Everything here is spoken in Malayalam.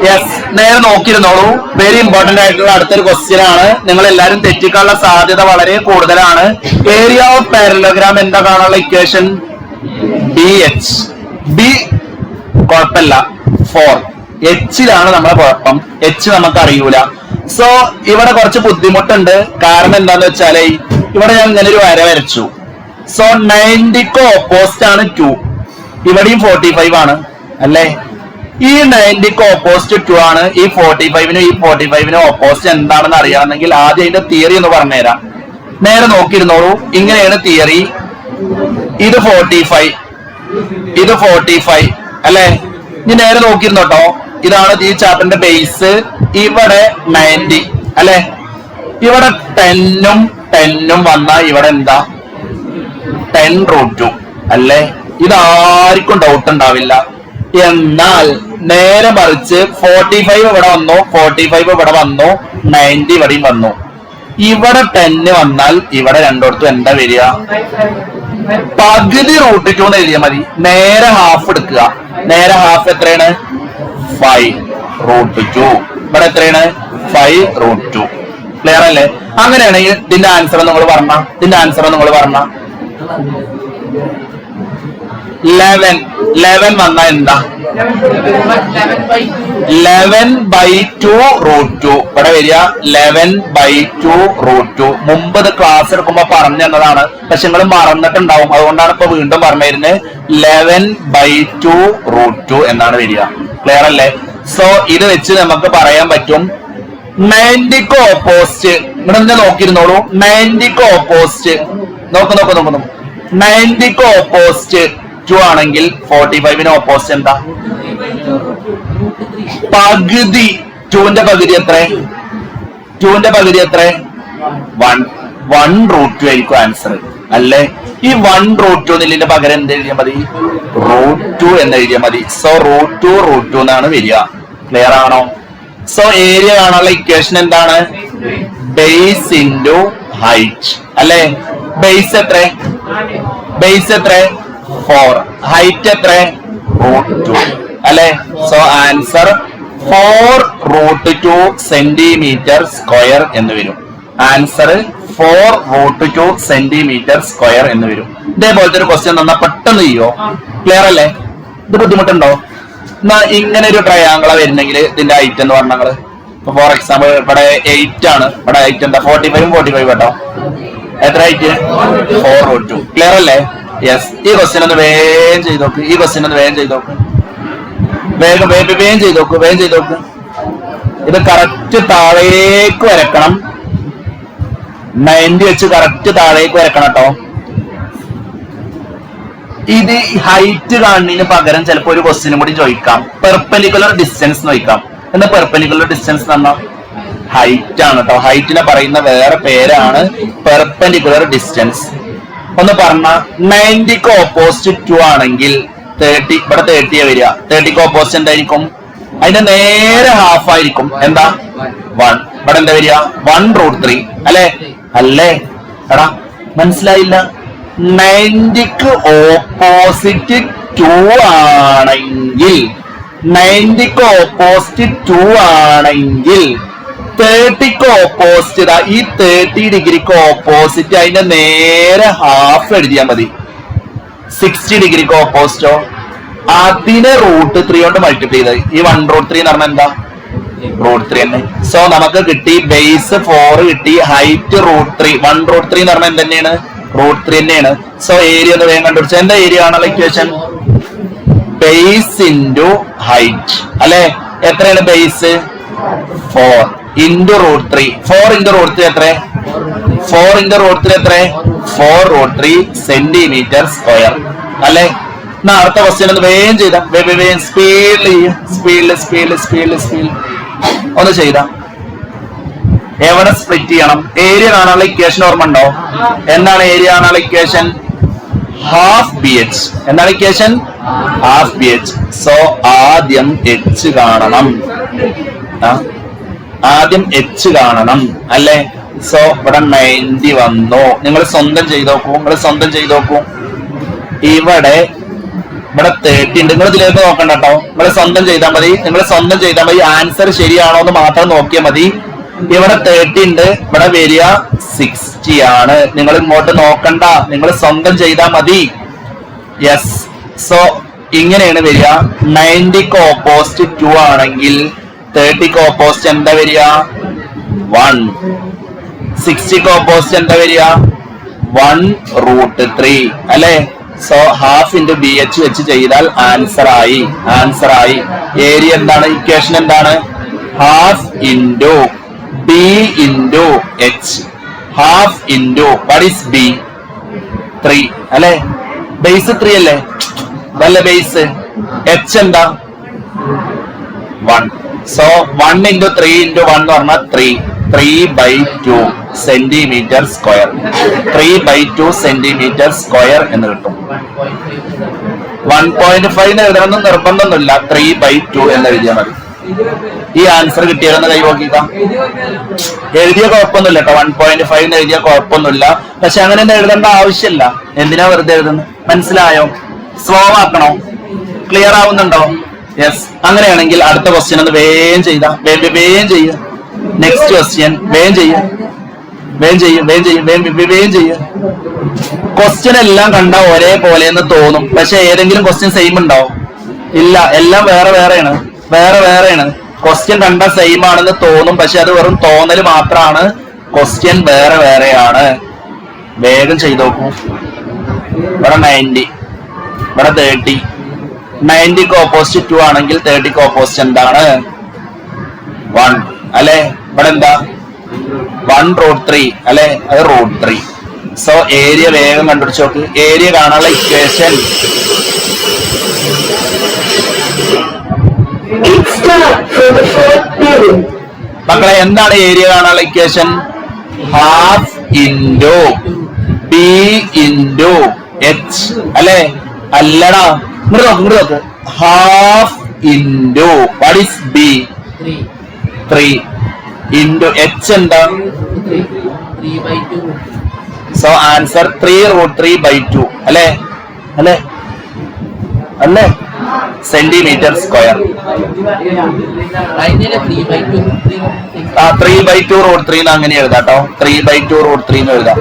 യെസ്, നേരെ നോക്കിയിരുന്നോളൂ. വെരി ഇമ്പോർട്ടന്റ് ആയിട്ടുള്ള അടുത്തൊരു ക്വസ്റ്റ്യൻ ആണ്. നിങ്ങൾ എല്ലാവരും തെറ്റിക്കാനുള്ള സാധ്യത വളരെ കൂടുതലാണ്. ഏരിയ ഓഫ് പാരലോഗ്രാം എന്താ കാണാനുള്ള ഇക്വേഷൻ? B H. ബി കുഴപ്പമില്ല, 4. എച്ചിലാണ് നമ്മളെ കുഴപ്പം. എച്ച് നമുക്ക് അറിയൂല. സോ ഇവിടെ കുറച്ച് ബുദ്ധിമുട്ടുണ്ട്. കാരണം എന്താന്ന് വെച്ചാലേ ഇവിടെ ഞാൻ ഇങ്ങനെ ഒരു വര വരച്ചു. സോ 90ക്ക് ഓപ്പോസിറ്റ് ആണ് 2. ഇവിടെയും 45 ആണ് അല്ലേ? ഈ 90ക്ക് ഓപ്പോസിറ്റ് 2 ആണ്. ഈ 45നും ഈ 45നും ഓപ്പോസിറ്റ് എന്താണെന്ന് അറിയാമെങ്കിൽ ആദ്യം അതിന്റെ തിയറി ഒന്ന് പറഞ്ഞുതരാം. നേരെ നോക്കിയിരുന്നോളൂ. ഇങ്ങനെയാണ് തിയറി. ഇത് 45, ഇത് 45 അല്ലെ? ഇനി നേരെ നോക്കിയിരുന്നോട്ടോ. ഇതാണ് ഈ ചാപ്റ്ററിന്റെ ബേസ്. ഇവിടെ 90 അല്ലെ? ഇവിടെ 10ഉം വന്നാ ഇവിടെ എന്താ? 10√2 അല്ലേ? ഇതാർക്കും ഡൗട്ട് ഉണ്ടാവില്ല. എന്നാൽ നേരെ മറിച്ച് 45 ഇവിടെ വന്നു, 45 ഇവിടെ വന്നു, 90 ഇവിടെയും വന്നു. ഇവിടെ 10 വന്നാൽ ഇവിടെ രണ്ടിടത്തും എന്താ വരിക? പകുതി √2 എന്ന് എഴുതിയാൽ മതി. നേരെ ഹാഫ് എടുക്കുക. നേരെ ഹാഫ് എത്രയാണ്? 5√2. ഇവിടെ എത്രയാണ്? 5√2. ക്ലിയർ അല്ലേ? അങ്ങനെയാണെങ്കിൽ ഇതിന്റെ ആൻസർ നിങ്ങൾ പറഞ്ഞ 11 വന്നാ എന്താ? 11/2√2. ഇവിടെ വരിക 11/2√2. മുമ്പ് ഇത് ക്ലാസ് എടുക്കുമ്പോ പറഞ്ഞു തന്നതാണ്. പക്ഷെ നിങ്ങൾ മറന്നിട്ടുണ്ടാവും. അതുകൊണ്ടാണ് ഇപ്പൊ വീണ്ടും പറഞ്ഞു തരുന്നത്. 11/2√2 എന്നാണ് വരിക. ക്ലിയർ അല്ലേ? സോ ഇത് വെച്ച് നമുക്ക് പറയാൻ പറ്റും 90ക്ക് ഓപ്പോസിറ്റ്. ഇവിടെ നിന്ന് നോക്കിയിരുന്നോളൂ. 90ക്ക് ഓപ്പോസിറ്റ് നോക്ക് 90ക്ക് ഓപ്പോസിറ്റ് 2 ആണെങ്കിൽ 45ന് ഓപ്പോസിറ്റ് എന്താ? പകുതി. 2ന്റെ പകുതി എത്ര? 2ന്റെ പകുതി എത്ര? 1√2 ആയിരിക്കും ആൻസർ അല്ലേ? ഈ 1√2 എന്നതിന്റെ പകരം എന്ത് എഴുതിയാൽ മതി? √2 എന്ന് എഴുതിയാൽ മതി. സോ √2 എന്നാണ് വരിക. ക്ലിയർ ആണോ? സോ ഏരിയ കാണാനുള്ള ഇക്വേഷൻ എന്താണ്? ബേസ് ഇൻറ്റു ഹൈറ്റ് അല്ലെ? ബേസ് എത്ര? 4. ഹൈറ്റ് എത്ര? √2 അല്ലെ? സോ ആൻസർ 4√2 സെന്റിമീറ്റർ സ്ക്വയർ എന്ന് വരും. ആൻസർ 4√2 സെന്റിമീറ്റർ സ്ക്വയർ എന്ന് വരും. ഇതേപോലത്തെ ഒരു ക്വസ്റ്റ്യൻ തന്നാൽ പെട്ടെന്ന് ചെയ്യോ? ക്ലിയർ അല്ലേ? ഇത് ബുദ്ധിമുട്ടുണ്ടോ? എന്നാ ഇങ്ങനെ ഒരു ട്രയാങ്കിളാ വരുന്നെങ്കിൽ ഇതിന്റെ ഹൈറ്റ് എന്ന് പറഞ്ഞാൽ ഇപ്പൊ ഫോർ എക്സാമ്പിൾ ഇവിടെ 8 ആണ്. ഇവിടെ ഹൈറ്റ് എന്താ? 45 കേട്ടോ. എത്ര ഹൈറ്റ്? 4√2. ക്ലിയർ അല്ലേ? യെസ്. ഈ ക്വസ്റ്റ്യൻ ഒന്ന് വേഗം ചെയ്ത് നോക്ക്. വേഗം ചെയ്ത് നോക്ക്. ഇത് കറക്റ്റ് താഴേക്ക് വരക്കണം. 90 വെച്ച് കറക്റ്റ് താഴേക്ക് വരക്കണം കേട്ടോ. ഇത് ഹൈറ്റ് കാണുന്നതിന് പകരം ചിലപ്പോ ഒരു ക്വസ്റ്റ്യനും കൂടി ചോദിക്കാം. പെർപെൻഡിക്കുലർ ഡിസ്റ്റൻസ് ചോദിക്കാം. എന്താ പെർപെൻഡിക്കുലർ ഡിസ്റ്റൻസ് എന്ന് പറഞ്ഞാൽ? ഹൈറ്റ് ആണ് കേട്ടോ. ഹൈറ്റിനെ പറയുന്ന വേറെ പേരാണ് പെർപെൻഡിക്കുലർ ഡിസ്റ്റൻസ്. ഒന്ന് പറഞ്ഞ 90ക്ക് ഓപ്പോസിറ്റ് 2 ആണെങ്കിൽ 30 ഇവിടെ 30 വരിക. 30ക്ക് ഓപ്പോസിറ്റ് എന്തായിരിക്കും? അതിന്റെ നേരെ ഹാഫ് ആയിരിക്കും. എന്താ? 1. ഇവിടെ എന്താ വരിക? 1√3 അല്ലേ? എടാ മനസ്സിലായില്ല. 90ക്ക് ഓപ്പോസിറ്റ് 2 ആണെങ്കിൽ 30ക്ക് ഓപ്പോസിറ്റ് ഈ 30 ഡിഗ്രിക്ക് ഓപ്പോസിറ്റ് അതിന്റെ നേരെ ഹാഫ് എഴുതിയാൽ മതി. 60 ഡിഗ്രിക്ക് ഓപ്പോസിറ്റോ അതിനെ √3 കൊണ്ട് മൾട്ടിപ്ലൈ ചെയ്ത് ഈ 1√3 എന്ന് പറഞ്ഞാൽ എന്താ? √3 തന്നെ. സോ നമുക്ക് കിട്ടി ബേസ് 4 കിട്ടി. ഹൈറ്റ് √3. 1√3 എന്ന് പറഞ്ഞാൽ എന്ത് √3 തന്നെയാണ്. സോ ഏരിയ ഒന്ന് വേഗം കണ്ടുപിടിച്ച എന്താ ഏരിയ ആണല്ലോ ഇക്വേഷൻ? ബേസ് ഇൻറ്റു ഹൈറ്റ് അല്ലെ? എത്രയാണ് ബേസ്? 4 ഇൻറ്റു √3. 4 ഇൻറ്റു √3 എത്ര? 4√3 സെന്റിമീറ്റർ സ്ക്വയർ അല്ലെ? എന്നാ അടുത്ത ക്വസ്റ്റ്യൻ ഒന്ന് വേഗം ചെയ്ത സ്പീഡിൽ ഒന്ന് ചെയ്ത. എവിടെ സ്പ്ലിറ്റ് ചെയ്യണം? ഏരിയ കാണാനുള്ള ഇക്വേഷൻ ഓർമ്മ ഉണ്ടോ? എന്താണ് ഏരിയ കാണാനുള്ള ഇക്വേഷൻ? Half BH. എന്താണ് ഇക്വേഷൻ? Half BH. സോ ആദ്യം H കാണണം. അല്ലെ? സോ ഇവിടെ 90 വന്നു. നിങ്ങൾ സ്വന്തം ചെയ്ത് നോക്കൂ. ഇവിടെ ഇവിടെ 30 ഉണ്ട്. നിങ്ങൾ ഇതിലേക്ക് നോക്കണ്ട കേട്ടോ, നിങ്ങൾ സ്വന്തം ചെയ്താൽ മതി. ആൻസർ ശരിയാണോ എന്ന് മാത്രം നോക്കിയാൽ മതി. ഇവിടെ 30 ഉണ്ട്, ഇവിടെ വരിക 60 ആണ്. നിങ്ങൾ ഇങ്ങോട്ട് നോക്കണ്ട, നിങ്ങൾ സ്വന്തം ചെയ്താൽ മതി. യെസ്, സോ ഇങ്ങനെയാണ് വരിക. 90ക്ക് ഓപ്പോസിറ്റ് 2 ആണെങ്കിൽ 30ക്ക് ഓപ്പോസിറ്റ് എന്താ വരിക? 1. 60ക്ക് ഓപ്പോസിറ്റ് എന്താ വരിക? 1√3 അല്ലെ? സോ ഹാഫ് ഇൻറ്റു BH വെച്ച് ചെയ്താൽ ആൻസർ ആയി. ഏരിയ എന്താണ്? ഇക്വേഷൻ എന്താണ്? Half into B into H. Half into what is B? 3 അല്ലെ? ബേസ് 3 അല്ലേ? അതല്ല ബേസ്. H എന്താ? 1. സോ 1 ഇൻറ്റു 3 ഇൻറ്റു 1 എന്ന് പറഞ്ഞാൽ 3/2 സെന്റിമീറ്റർ സ്ക്വയർ. 3/2 സെന്റിമീറ്റർ സ്ക്വയർ എന്ന് കിട്ടും. 1.5 എഴുതണമെന്ന് നിർബന്ധമൊന്നുമില്ല, 3/2 എന്ന് എഴുതിയാൽ മതി. ഈ ആൻസർ കിട്ടിയാലെന്ന് കൈ നോക്കിക്കാം. എഴുതിയ കുഴപ്പമൊന്നുമില്ല കേട്ടോ, 1.5 എന്ന് എഴുതിയ കുഴപ്പമൊന്നുമില്ല. പക്ഷെ അങ്ങനെ എഴുതേണ്ട ആവശ്യമില്ല. എന്തിനാ വെറുതെ എഴുതുന്നത്? മനസ്സിലായോ? സ്ലോ ആക്കണോ? ക്ലിയർ ആവുന്നുണ്ടോ? യെസ്. അങ്ങനെയാണെങ്കിൽ അടുത്ത ക്വസ്റ്റ്യൻ ഒന്ന് വേഗം ചെയ്യുക. നെക്സ്റ്റ് ക്വസ്റ്റ്യൻ വേഗം ചെയ്യുക. ക്വസ്റ്റ്യൻ എല്ലാം കണ്ട ഒരേപോലെ എന്ന് തോന്നും, പക്ഷെ ഏതെങ്കിലും ക്വസ്റ്റ്യൻ സെയിം ഉണ്ടാവും? ഇല്ല, എല്ലാം വേറെയാണ്. ക്വസ്റ്റ്യൻ കണ്ട സെയിം ആണെന്ന് തോന്നും, പക്ഷെ അത് വെറും തോന്നൽ മാത്രമാണ്. ക്വസ്റ്റ്യൻ വേറെയാണ്. വേഗം ചെയ്ത് നോക്കൂ. ഇവിടെ 90, ഇവിടെ 30. 90ക്ക് ഓപ്പോസിറ്റ് 2 ആണെങ്കിൽ 30ക്ക് ഓപ്പോസിറ്റ് എന്താണ്? 1 അല്ലെ? ഇവിടെ എന്താ? 1√3 അല്ലെ? അത് √3. സോ ഏരിയ വേഗം കണ്ടുപിടിച്ച് നോക്ക്. ഏരിയ കാണാനുള്ള ഇക്വേഷൻ മക്കളെ എന്താണ് ഏരിയ കാണാനുള്ള equation? Half into B into H അല്ലെ? അല്ലടാ, ഇങ്ങോട്ട് നോക്ക്. Half into what is B? 3 into H എന്താ? 3/2. സോ ആൻസർ 3√3/2 അല്ലെ? Centimetre square. 3/2√3 അങ്ങനെ എഴുതാട്ടോ. 3/2√3 എന്ന് എഴുതാം.